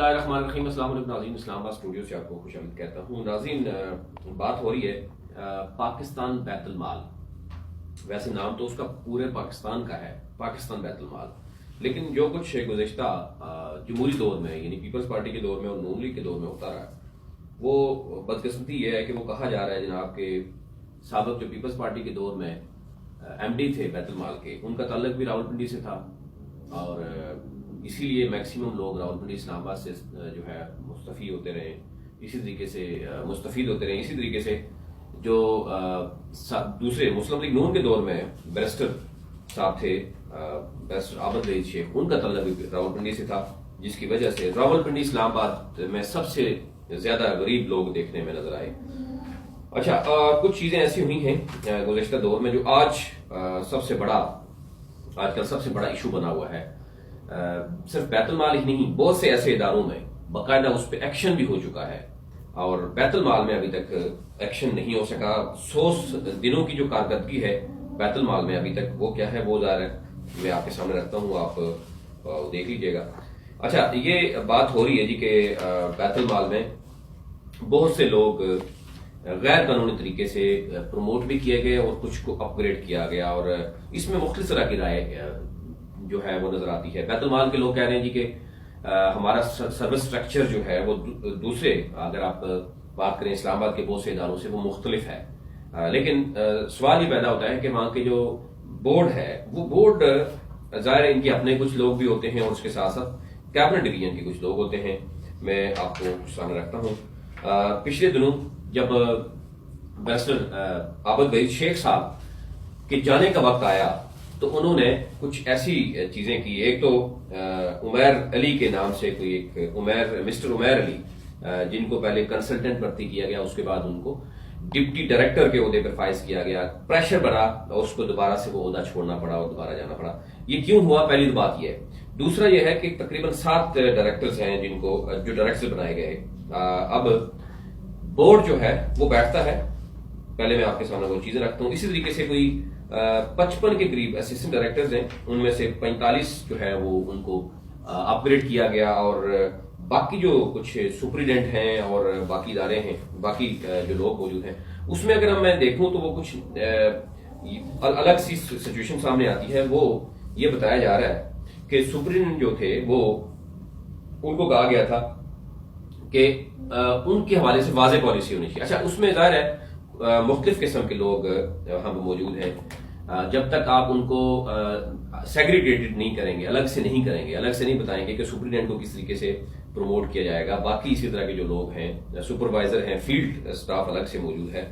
الرحمن الرحیم۔ السلام علیکم ناظرین، اسلام آباد اسٹوڈیو سے آپ کو خوش آمدید کہتا ہوں۔ ناظرین، بات ہو رہی ہے پاکستان بیت المال۔ ویسے نام تو اس کا پورے پاکستان کا ہے، پاکستان بیت المال، لیکن جو کچھ گزشتہ جمہوری دور میں یعنی پیپلز پارٹی کے دور میں اور نون لیگ کے دور میں ہوتا رہا، وہ بدقسمتی یہ ہے کہ وہ کہا جا رہا ہے جناب کہ سابق جو پیپلز پارٹی کے دور میں ایم ڈی تھے بیت المال کے، ان کا تعلق بھی راولپنڈی سے تھا، اور اسی لیے میکسیمم لوگ راولپنڈی اسلام آباد سے جو ہے مستفید ہوتے رہے، اسی طریقے سے جو دوسرے مسلم لیگ نون کے دور میں بیرسٹر صاحب تھے، بیرسٹر عابد وحید شیخ، ان کا تعلق بھی راولپنڈی سے تھا، جس کی وجہ سے راولپنڈی اسلام آباد میں سب سے زیادہ غریب لوگ دیکھنے میں نظر آئے۔ اچھا، کچھ چیزیں ایسی ہوئی ہیں گزشتہ دور میں جو آج کل سب سے بڑا ایشو بنا ہوا ہے۔ صرف بیت المال ہی نہیں، بہت سے ایسے اداروں میں باقاعدہ اس پہ ایکشن بھی ہو چکا ہے، اور بیت المال میں ابھی تک ایکشن نہیں ہو سکا۔ 100 دنوں کی جو کارکردگی ہے بیت المال میں ابھی تک، وہ کیا ہے وہ ظاہر ہے میں آپ کے سامنے رکھتا ہوں، آپ دیکھ لیجئے گا۔ اچھا، یہ بات ہو رہی ہے جی کہ بیت المال میں بہت سے لوگ غیر قانونی طریقے سے پروموٹ بھی کیے گئے اور کچھ کو اپ گریڈ کیا گیا، اور اس میں مختلف طرح کی رائے جو ہے وہ نظر آتی ہے۔ بیت المال کے لوگ کہہ رہے ہیں جی کہ ہمارا سروس سٹرکچر جو ہے وہ دوسرے، اگر آپ بات کریں اسلام آباد کے بہت سے اداروں سے، وہ مختلف ہے، لیکن سوال یہ پیدا ہوتا ہے کہ وہاں کے جو بورڈ ہے، وہ بورڈ ظاہر ہے ان کے اپنے کچھ لوگ بھی ہوتے ہیں، اور اس کے ساتھ ساتھ کیبنٹ ڈویژن کے کچھ لوگ ہوتے ہیں۔ میں آپ کو سامنے رکھتا ہوں، پچھلے دنوں جب بیرسٹر عابد وحید شیخ صاحب کے جانے کا وقت آیا تو انہوں نے کچھ ایسی چیزیں کی۔ ایک تو عمیر علی کے نام سے کوئی ایک مسٹر عمیر علی، جن کو پہلے کنسلٹنٹ بھرتی کیا گیا، اس کے بعد ان کو ڈپٹی ڈائریکٹر کے عہدے پر فائز کیا گیا، پریشر بڑھا اور اس کو دوبارہ سے وہ عہدہ چھوڑنا پڑا اور دوبارہ جانا پڑا۔ یہ کیوں ہوا؟ پہلی بات یہ ہے۔ دوسرا یہ ہے کہ تقریباً 7 ڈائریکٹرز ہیں جو ڈائریکٹر بنائے گئے۔ اب بورڈ جو ہے وہ بیٹھتا ہے، پہلے میں آپ کے سامنے وہ چیزیں رکھتا ہوں۔ اسی طریقے سے کوئی 55 کے قریب اسسٹنٹ ڈائریکٹرز ہیں، ان میں سے 45 جو ہے وہ ان کو اپ گریڈ کیا گیا، اور باقی جو کچھ سپریڈنٹ ہیں اور باقی ادارے ہیں، باقی جو لوگ موجود ہیں، اس میں اگر میں دیکھوں تو وہ کچھ الگ سی سچویشن سامنے آتی ہے۔ وہ یہ بتایا جا رہا ہے کہ سپریڈنٹ جو تھے وہ ان کو کہا گیا تھا کہ ان کے حوالے سے واضح پالیسی ہونی چاہیے۔ اچھا، اس میں ظاہر ہے مختلف قسم کے لوگ وہاں پہ موجود ہیں، جب تک آپ ان کو سیگریگیٹڈ نہیں کریں گے، الگ سے نہیں بتائیں گے کہ سپریڈنٹ کو کس طریقے سے پروموٹ کیا جائے گا، باقی اسی طرح کے جو لوگ ہیں، سپروائزر ہیں، فیلڈ سٹاف الگ سے موجود ہے،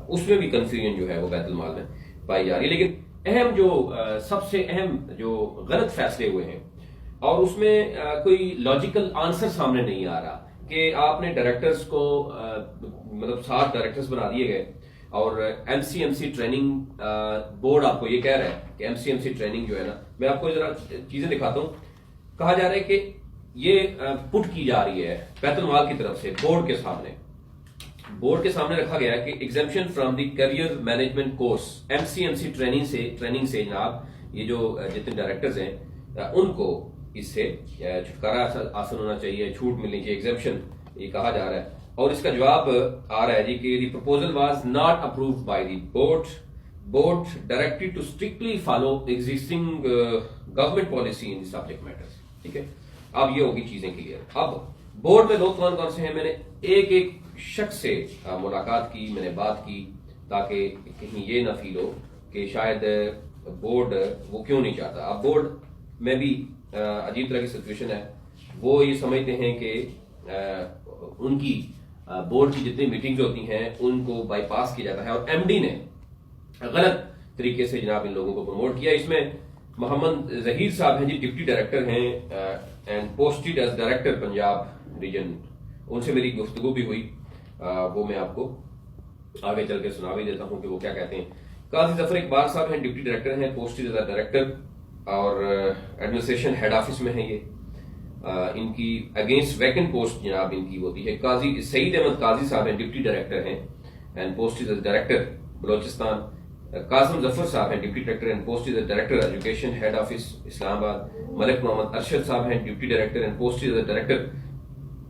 اس میں بھی کنفیوژن جو ہے وہ بیت المال میں پائی جا رہی ہے۔ لیکن سب سے اہم جو غلط فیصلے ہوئے ہیں، اور اس میں کوئی لاجیکل آنسر سامنے نہیں آ رہا کہ آپ نے ڈائریکٹرز کو مطلب 7 ڈائریکٹرز بنا دیے گئے، اور ایم سی ٹریننگ بورڈ آپ کو یہ کہہ رہا ہے کہ ایم سی ٹریننگ جو ہے نا، میں آپ کو ذرا چیزیں دکھاتا ہوں۔ کہا جا رہا ہے کہ یہ پٹ کی جا رہی ہے بیت المال کی طرف سے بورڈ کے سامنے رکھا گیا ہے کہ exemption from the career management course M C training سے جناب یہ جو جتنے ڈائریکٹرز ہیں ان کو اس سے چھٹکارا حاصل ہونا چاہیے، چھوٹ ملنی چاہیے، ایگزمپشن یہ کہا جا رہا ہے۔ اور اس کا جواب آ رہا ہے جی کہ the proposal was not approved by the board directed to strictly follow existing government policy in the subject matter. ٹھیک ہے، اب یہ ہوگی چیزیں کلیئر۔ اب بورڈ میں لوگ کون کون سے ہیں؟ میں نے ایک شخص سے ملاقات کی، میں نے بات کی، تاکہ کہیں یہ نہ فیل ہو کہ شاید بورڈ وہ کیوں نہیں چاہتا۔ اب بورڈ میں بھی عجیب طرح کی سچویشن ہے، وہ یہ سمجھتے ہیں کہ ان کی بورڈ کی جتنی میٹنگز ہوتی ہیں ان کو بائی پاس کیا جاتا ہے، اور ایم ڈی نے غلط طریقے سے جناب ان لوگوں کو پروموٹ کیا۔ اس میں محمد ظہیر صاحب ہیں جی، ڈپٹی ڈائریکٹر ہیں and posted as director Punjab region, ان سے میری گفتگو بھی ہوئی، وہ میں آپ کو آگے چل کے سنا بھی دیتا ہوں کہ وہ کیا کہتے ہیں۔ قاضی ظفر اقبال صاحب ہیں، ڈپٹی ڈائریکٹر ہیں، پوسٹڈ ایز ڈائریکٹر، اور ایڈمنسٹریشن ہیڈ آفس میں ہیں یہ۔ ان کی اگینسٹ ویکنٹ پوسٹ جناب ان کی ہوتی ہے۔ قاضی سعید احمد قاضی صاحب ہیں، ڈپٹی ڈائریکٹر ہیں and posted as director Balochistan. Qasim Zafar sahab ہیں، deputy director and posted as director education head office Islamabad. Malik Muhammad Arshad sahab ہیں، deputy director and posted as director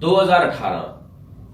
2018,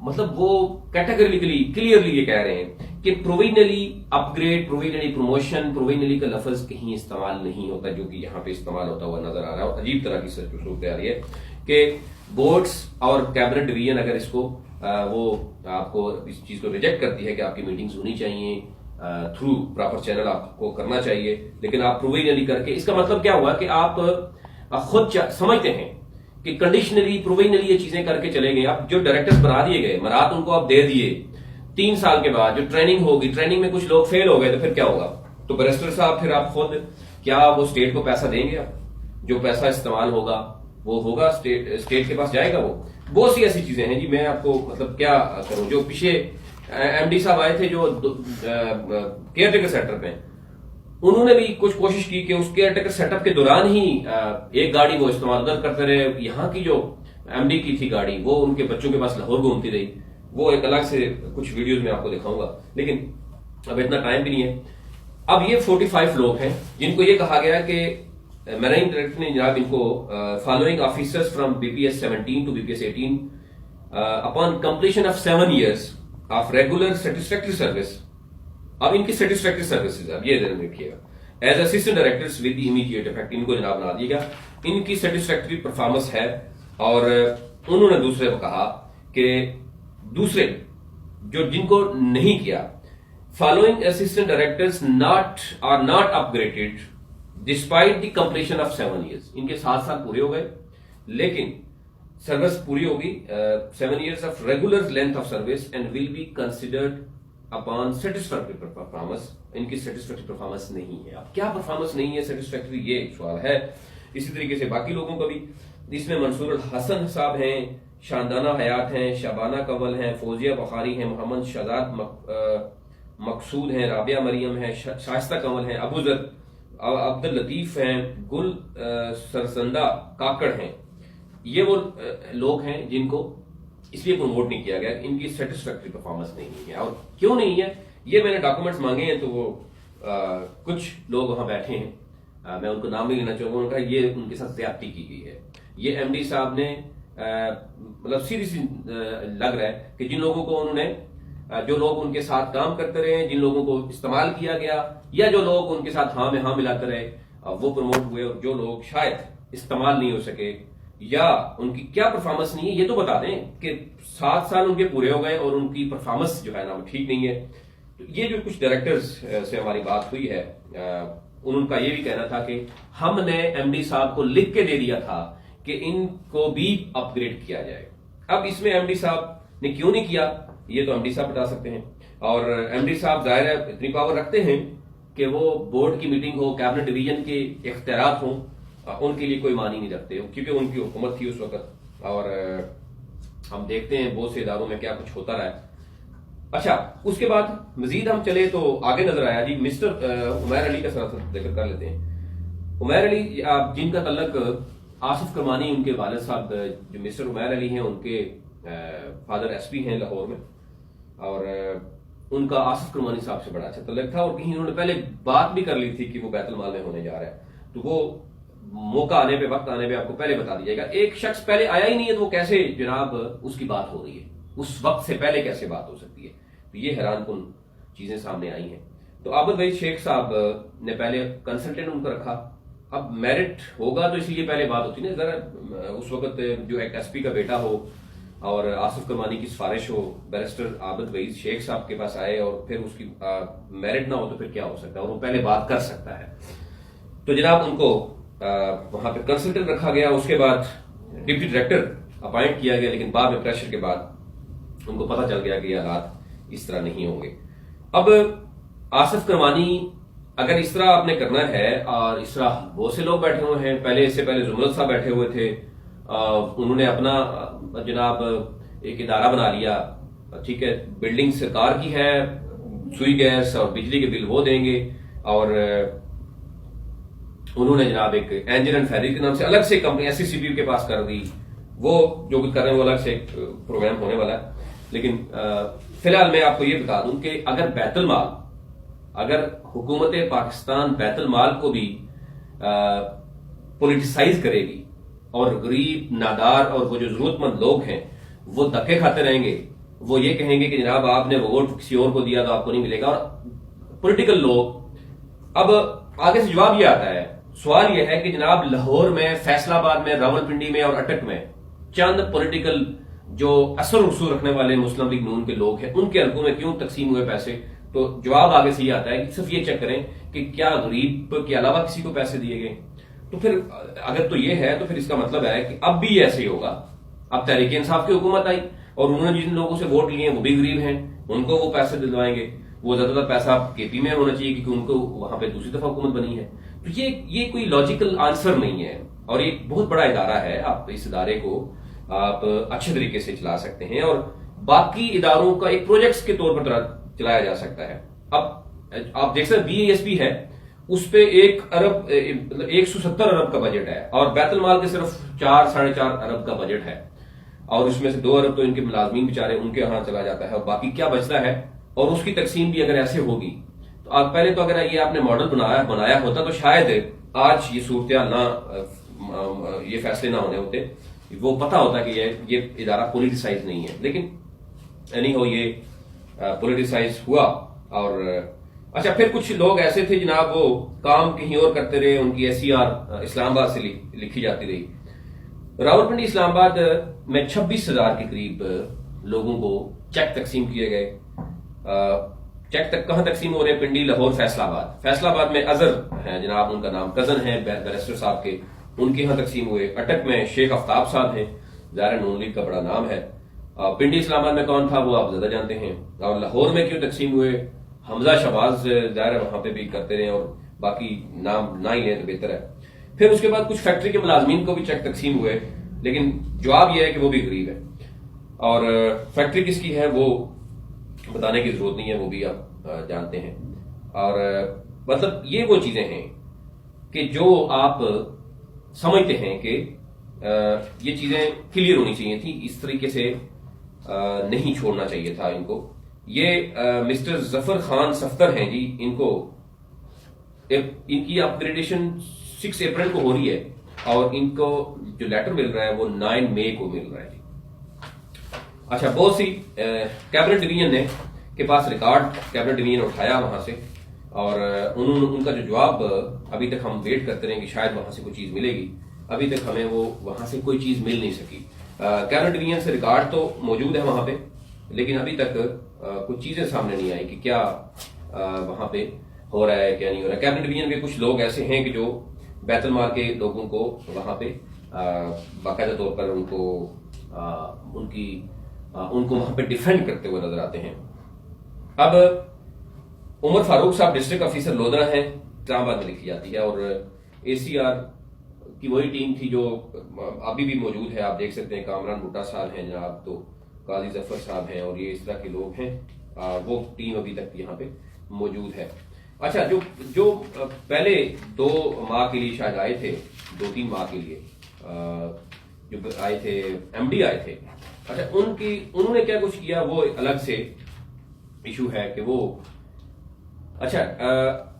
مطلب وہ کیٹیگریکلی کلیئرلی یہ کہہ رہے ہیں کہ پروویژنلی اپ گریڈ، پروویژنلی پروموشن، پروویژنلی کا لفظ کہیں استعمال نہیں ہوتا جو کہ یہاں پہ استعمال ہوتا ہوا نظر آ رہا ہے. عجیب طرح کی صورت آ رہی ہے کہ بورڈز اور کیبنٹ ڈویژن اگر اس کو وہ آپ کو اس چیز کو ریجیکٹ کرتی ہے کہ آپ کی میٹنگز ہونی چاہیے تھرو پراپر چینل آپ کو کرنا چاہیے، لیکن آپ پروویژنلی کر کے، اس کا مطلب کیا ہوا کہ آپ خود سمجھتے ہیں کہ کنڈیشنلی پروویژنلی یہ چیزیں کر کے چلے گئے. اب جو ڈائریکٹرز بنا دیے گئے، مراد ان کو آپ دے دیے، 3 سال کے بعد جو ٹریننگ ہوگی، ٹریننگ میں کچھ لوگ فیل ہو گئے تو پھر کیا ہوگا؟ تو بیرسٹر صاحب پھر آپ خود کیا وہ اسٹیٹ کو پیسہ دیں گے؟ آپ جو پیسہ استعمال ہوگا وہ ہوگا اسٹیٹ کے پاس جائے گا. وہ بہت سی ایسی چیزیں ہیں جی. میں آپ کو مطلب کیا کروں، جو پیچھے ایم ڈی صاحب آئے تھے جو کیئر ٹیکر سیکٹر پہ، انہوں نے بھی کچھ کوشش کی کہ اس کیئر ٹیکر سیٹ اپ کے دوران ہی ایک گاڑی وہ استعمال کرتے رہے. یہاں کی جو ایم ڈی کی تھی گاڑی، وہ ان کے بچوں کے پاس لاہور گھومتی رہی. وہ ایک الگ سے کچھ ویڈیوز میں آپ کو دکھاؤں گا، لیکن اب اتنا ٹائم بھی نہیں ہے. اب یہ 45 لوگ ہیں جن کو یہ کہا گیا کہ میرین ڈائریکٹر نے جناب ان کو following officers from B P S 17 to B P S 18 upon completion of 7 years of regular satisfactory service. اب ان کی سیٹسفیکٹری سروسز اب یہ ذہن میں رکھیے گا، as assistant directors with immediate effect ان کو جناب بنا دیے گا. ان کی سیٹسفیکٹری پرفارمنس ہے. اور انہوں نے دوسرے کو کہا کہ دوسرے جو جن کو نہیں کیا، following assistant directors are not upgraded despite the completion of 7 years. ان کے 7 سال پورے ہو گئے لیکن سروس پوری ہوگی 7 years of regular length of service and will be considered upon satisfactory performance. ان کی سیٹسفیکٹری پرفارمنس نہیں ہے. اب کیا پرفارمنس نہیں ہے سیٹسفیکٹری، یہ سوال ہے. اسی طریقے سے باقی لوگوں کا بھی، اس میں منصور الحسن صاحب ہیں، شاندانہ حیات ہیں، شبانہ کنول ہیں، فوزیہ بخاری ہیں، محمد شہزاد مقصود ہیں، رابعہ مریم ہیں، شائستہ کنول ہیں، ابو ذر عبد الطیف ہیں، گل سرزندہ کاکڑ ہیں. یہ وہ لوگ ہیں جن کو اس لیے پروموٹ نہیں کیا گیا، ان کی سیٹسفیکٹری پرفارمنس نہیں ہے. اور کیوں نہیں ہے یہ میں نے ڈاکومنٹس مانگے ہیں، تو وہ کچھ لوگ وہاں بیٹھے ہیں، میں ان کو نام نہیں لینا چاہوں گا. انہوں نے کہا یہ ان کے ساتھ زیادتی کی گئی ہے. یہ ایم ڈی صاحب نے مطلب سیریس لگ رہا ہے کہ جن لوگوں کو انہوں نے، جو لوگ ان کے ساتھ کام کرتے رہے، جن لوگوں کو استعمال کیا گیا، یا جو لوگ ان کے ساتھ ہاں میں ہاں ملاتے رہے، وہ پروموٹ ہوئے. اور جو لوگ شاید استعمال نہیں ہو سکے یا ان کی کیا پرفارمنس نہیں ہے، یہ تو بتا دیں کہ 7 سال ان کے پورے ہو گئے اور ان کی پرفارمنس جو ہے نا وہ ٹھیک نہیں ہے. یہ جو کچھ ڈائریکٹرز سے ہماری بات ہوئی ہے، ان کا یہ بھی کہنا تھا کہ ہم نے ایم ڈی صاحب کو لکھ کے دے دیا تھا کہ ان کو بھی اپ گریڈ کیا جائے. اب اس میں ایم ڈی صاحب نے کیوں نہیں کیا، یہ تو ایم ڈی صاحب بتا سکتے ہیں. اور ایم ڈی صاحب ظاہر ہے اتنی پاور رکھتے ہیں کہ وہ بورڈ کی میٹنگ ہو، کیبنٹ ڈویژن کے اختیارات ہوں، ان کے لیے کوئی معنی نہیں رکھتے ہو، کیونکہ ان کی حکومت تھی اس وقت. اور ہم دیکھتے ہیں بہت سے اداروں میں کیا کچھ ہوتا رہا ہے. اچھا، اس کے بعد مزید ہم چلے تو آگے نظر آیا جی مسٹر عمیر علی کا ذکر کر لیتے ہیں. عمیر علی جن کا تعلق آصف کرمانی، ان کے والد صاحب جو مسٹر عمیر علی ہیں، ان کے فادر ایس پی ہیں لاہور میں، اور ان کا آصف کرمانی صاحب سے بڑا اچھا تعلق تھا. اور کہیں انہوں نے پہلے بات بھی کر لی تھی کہ وہ بیت المال میں ہونے جا رہا ہے، تو وہ موقع آنے پہ، وقت آنے پہ آپ کو پہلے بتا دیا جائے گا. ایک شخص پہلے آیا ہی نہیں ہے تو وہ کیسے جناب اس کی بات ہو رہی ہے، اس وقت سے پہلے کیسے بات ہو سکتی ہے؟ تو یہ حیران کن چیزیں سامنے آئی ہیں. تو عابد وحید شیخ صاحب نے پہلے کنسلٹنٹ ان کو رکھا. اب میرٹ ہوگا تو اس لیے پہلے بات ہوتی نا، ذرا اس وقت جو ایک ایس پی کا بیٹا ہو اور آصف کرمانی کی سفارش ہو، بیرسٹر عابد وحید شیخ صاحب کے پاس آئے اور پھر اس کی میرٹ نہ ہو تو پھر کیا ہو سکتا ہے، اور وہ پہلے بات کر سکتا ہے. تو جناب ان کو وہاں پہ کنسلٹنٹ رکھا گیا. اس کے بعد ڈپٹی ڈائریکٹر اپائنٹ کیا گیا، لیکن بعد میں پریشر کے بعد ان کو پتہ چل گیا کہ یہ حالات اس طرح نہیں ہوں گے. اب آصف کرمانی اگر اس طرح آپ نے کرنا ہے، اور اس طرح بہت سے لوگ بیٹھے ہوئے ہیں، پہلے اس سے پہلے زمرد صاحب بیٹھے ہوئے تھے، انہوں نے اپنا جناب ایک ادارہ بنا لیا. ٹھیک ہے، بلڈنگ سرکار کی ہے، سوئی گیس اور بجلی کے بل وہ دیں گے، اور انہوں نے جناب ایک اینجل اینڈ فیبرک کے نام سے الگ سے company S C C B کے پاس کر دی. وہ جو کچھ کر رہے ہیں وہ الگ سے ایک پروگرام ہونے والا ہے. لیکن فی الحال میں آپ کو یہ بتا دوں کہ اگر بیت المال، اگر حکومت پاکستان بیت المال کو بھی پولیٹیسائز کرے گی اور غریب، نادار اور وہ جو ضرورت مند لوگ ہیں وہ دھکے کھاتے رہیں گے، وہ یہ کہیں گے کہ جناب آپ نے ووٹ کسی اور کو دیا تو آپ کو نہیں ملے گا. اور پولیٹیکل لوگ اب آگے سے جواب یہ آتا ہے، سوال یہ ہے کہ جناب لاہور میں، فیصل آباد میں، راولپنڈی میں اور اٹک میں چند پولیٹیکل جو اثر رسوخ رکھنے والے مسلم لیگ نون کے لوگ ہیں، ان کے حلقوں میں کیوں تقسیم ہوئے پیسے؟ تو جواب آگے سے یہ آتا ہے کہ صرف یہ چیک کریں کہ کیا غریب کے علاوہ کسی کو پیسے دیے گئے. تو پھر اگر تو یہ ہے تو پھر اس کا مطلب ہے کہ اب بھی ایسے ہی ہوگا. اب تحریک انصاف کی حکومت آئی اور انہوں نے جن لوگوں سے ووٹ لیے ہیں وہ بھی غریب ہیں، ان کو وہ پیسے دلوائیں گے. وہ زیادہ تر پیسہ کے پی میں ہونا چاہیے کیونکہ ان کو وہاں پہ دوسری دفعہ حکومت بنی ہے. تو یہ کوئی لاجیکل آنسر نہیں ہے، اور یہ بہت بڑا ادارہ ہے. آپ اس ادارے کو آپ اچھے طریقے سے چلا سکتے ہیں اور باقی اداروں کا ایک پروجیکٹس کے طور پر چلایا جا سکتا ہے. اب آپ دیکھ سکتے بی ایس پی ہے، اس پہ 170 ارب کا بجٹ ہے اور بیت المال کے صرف 4-4.5 ارب کا بجٹ ہے، اور اس میں سے 2 ارب تو ان کے ملازمین بیچارے ان کے ہاں چلا جاتا ہے، اور باقی کیا بچتا ہے. اور اس کی تقسیم بھی اگر ایسے ہوگی تو آپ پہلے تو اگر یہ آپ نے ماڈل بنایا ہوتا تو شاید آج یہ صورتحال نہ، یہ فیصلے نہ ہونے ہوتے. وہ پتا ہوتا کہ یہ ادارہ پولیٹیسائز نہیں ہے، لیکن اینی ہو یہ پولیٹیسائز ہوا. اور اچھا پھر کچھ لوگ ایسے تھے جناب وہ کام کہیں اور کرتے رہے، ان کی ایس سی آر اسلام آباد سے لکھی جاتی رہی. راولپنڈی اسلام آباد میں 26,000 کے قریب لوگوں کو چیک تقسیم کیے گئے. چیک تک کہاں تقسیم ہو رہے ہیں؟ پنڈی، لاہور، فیصل آباد. فیصل آباد میں اظہر ہیں جناب، ان کا نام کزن ہے بیرسٹر صاحب کے، ان کے ہاں تقسیم ہوئے. اٹک میں شیخ آفتاب صاحب ہیں، ظاہر نون لیگ کا بڑا نام ہے. پنڈی اسلام آباد میں کون تھا وہ آپ زیادہ جانتے ہیں. اور لاہور میں کیوں تقسیم ہوئے؟ حمزہ شہباز ظاہر وہاں پہ بھی کرتے رہے، اور باقی نام نہ ہی لیں تو بہتر ہے. پھر اس کے بعد کچھ فیکٹری کے ملازمین کو بھی چیک تقسیم ہوئے، لیکن جواب یہ ہے کہ وہ بھی غریب ہے. اور فیکٹری کس کی ہے وہ بتانے کی ضرورت نہیں ہے، وہ بھی آپ جانتے ہیں. اور مطلب یہ وہ چیزیں ہیں کہ جو آپ سمجھتے ہیں کہ یہ چیزیں کلیئر ہونی چاہیے تھی، اس طریقے سے نہیں چھوڑنا چاہیے تھا ان کو. یہ مسٹر ظفر خان صفدر ہیں جی، ان کی اپ گریڈیشن 6 اپریل کو ہو رہی ہے، اور ان کو جو لیٹر مل رہا ہے وہ 9 مئی کو مل رہا ہے جی. اچھا بہت سی کیبنٹ ڈویژن نے کے پاس ریکارڈ کیبنٹ ڈویژن اٹھایا وہاں سے، اور ان کا جو جواب ابھی تک ہم ویٹ کرتے رہے کہ شاید وہاں سے کوئی چیز ملے گی. ابھی تک ہمیں وہ وہاں سے کوئی چیز مل نہیں سکی. کیبنٹ ڈویژن سے ریکارڈ تو موجود ہے وہاں پہ، لیکن ابھی تک کچھ چیزیں سامنے نہیں آئی کہ کیا وہاں پہ ہو رہا ہے کیا نہیں ہو رہا ہے. کیبنٹ ڈویژن کے کچھ لوگ ایسے ہیں کہ جو بیت المال کے لوگوں کو وہاں پہ باقاعدہ طور پر ان کو وہاں پہ ڈیفینڈ کرتے ہوئے نظر آتے ہیں. اب عمر فاروق صاحب ڈسٹرکٹ آفیسر لودھا ہیں، اسلام آباد میں لکھی جاتی ہے، اور اے سی آر کی وہی ٹیم تھی جو ابھی بھی موجود ہے. آپ دیکھ سکتے ہیں کامران بھٹا صاحب ہیں جناب، تو قاضی ظفر صاحب ہیں، اور یہ اس طرح کے لوگ ہیں. وہ ٹیم ابھی تک یہاں پہ موجود ہے. اچھا جو پہلے 2 ماہ کے لیے شاید آئے تھے، 2-3 ماہ کے لیے جو آئے تھے، ایم ڈی آئے تھے. اچھا انہوں نے کیا کچھ کیا وہ الگ سے ایشو ہے کہ وہ اچھا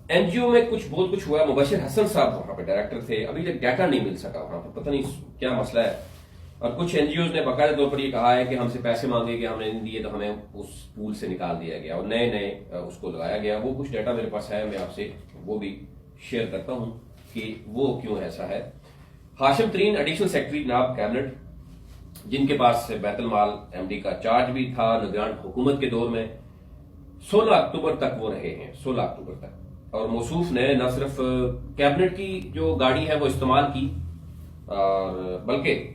این جی او میں بہت کچھ ہوا. مبشر حسن صاحب وہاں پہ ڈائریکٹر تھے، ابھی تک ڈیٹا نہیں مل سکا وہاں پہ، پتہ نہیں کیا مسئلہ ہے. اور کچھ این جی اوز نے باقاعدہ طور پر یہ کہا ہے کہ ہم سے پیسے مانگے کہ ہم نے نہیں دیے تو ہمیں اس پول سے نکال دیا گیا اور نئے اس کو لگایا گیا. وہ کچھ ڈیٹا میرے پاس ہے، میں آپ سے وہ بھی شیئر کرتا ہوں کہ وہ کیوں ایسا ہے. ہاشم ترین ایڈیشنل سیکرٹری جناب کیبنٹ، جن کے پاس بیت المال ایم ڈی کا چارج بھی تھا نگران حکومت کے دور میں، 16 اکتوبر تک وہ رہے ہیں، 16 اکتوبر تک. اور موصوف نے نہ صرف کیبنٹ کی جو گاڑی ہے وہ استعمال کی، اور بلکہ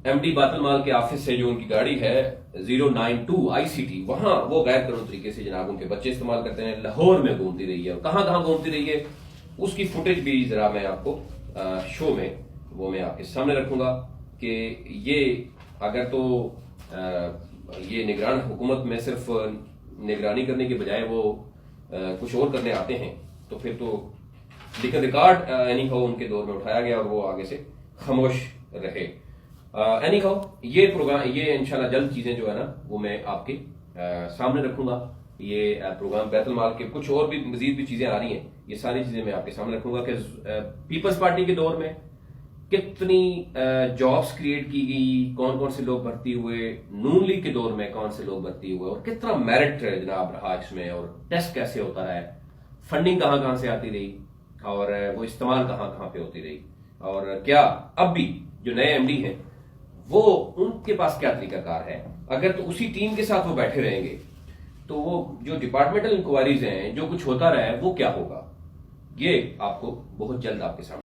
ایم ڈی بیت المال کے آفس سے جو ان کی گاڑی ہے 092 آئی سی ٹی، وہاں وہ غیر قانونی طریقے سے جناب ان کے بچے استعمال کرتے ہیں. لاہور میں گھومتی رہی ہے، اور کہاں کہاں گھومتی رہی ہے اس کی فوٹیج بھی ذرا میں آپ کو شو میں وہ میں آپ کے سامنے رکھوں گا کہ یہ اگر تو یہ نگران حکومت میں صرف نگرانی کرنے کے بجائے وہ کچھ اور کرنے آتے ہیں تو پھر تو، لیکن ریکارڈ اینی ہاؤ ان کے دور میں اٹھایا گیا اور وہ آگے سے خاموش رہے. اینی ہاؤ یہ پروگرام، یہ انشاءاللہ جلد چیزیں جو ہے نا وہ میں آپ کے سامنے رکھوں گا. یہ پروگرام بیت المال کے کچھ اور بھی مزید بھی چیزیں آ رہی ہیں، یہ ساری چیزیں میں آپ کے سامنے رکھوں گا کہ پیپلز پارٹی کے دور میں کتنی جابس کریٹ کی گئی، کون کون سے لوگ بھرتی ہوئے، نون لیگ کے دور میں کون سے لوگ بھرتی ہوئے، اور کتنا میرٹ جناب رہا اس میں، اور ٹیسٹ کیسے ہوتا رہا ہے، فنڈنگ کہاں کہاں سے آتی رہی، اور وہ استعمال کہاں کہاں پہ ہوتی رہی، اور کیا اب بھی جو نئے ایم ڈی ہیں وہ ان کے پاس کیا طریقہ کار ہے، اگر تو اسی ٹیم کے ساتھ وہ بیٹھے رہیں گے تو وہ جو ڈپارٹمنٹل انکوائریز ہیں، جو کچھ ہوتا رہا ہے وہ کیا ہوگا، یہ آپ کو بہت جلد آپ کے سامنے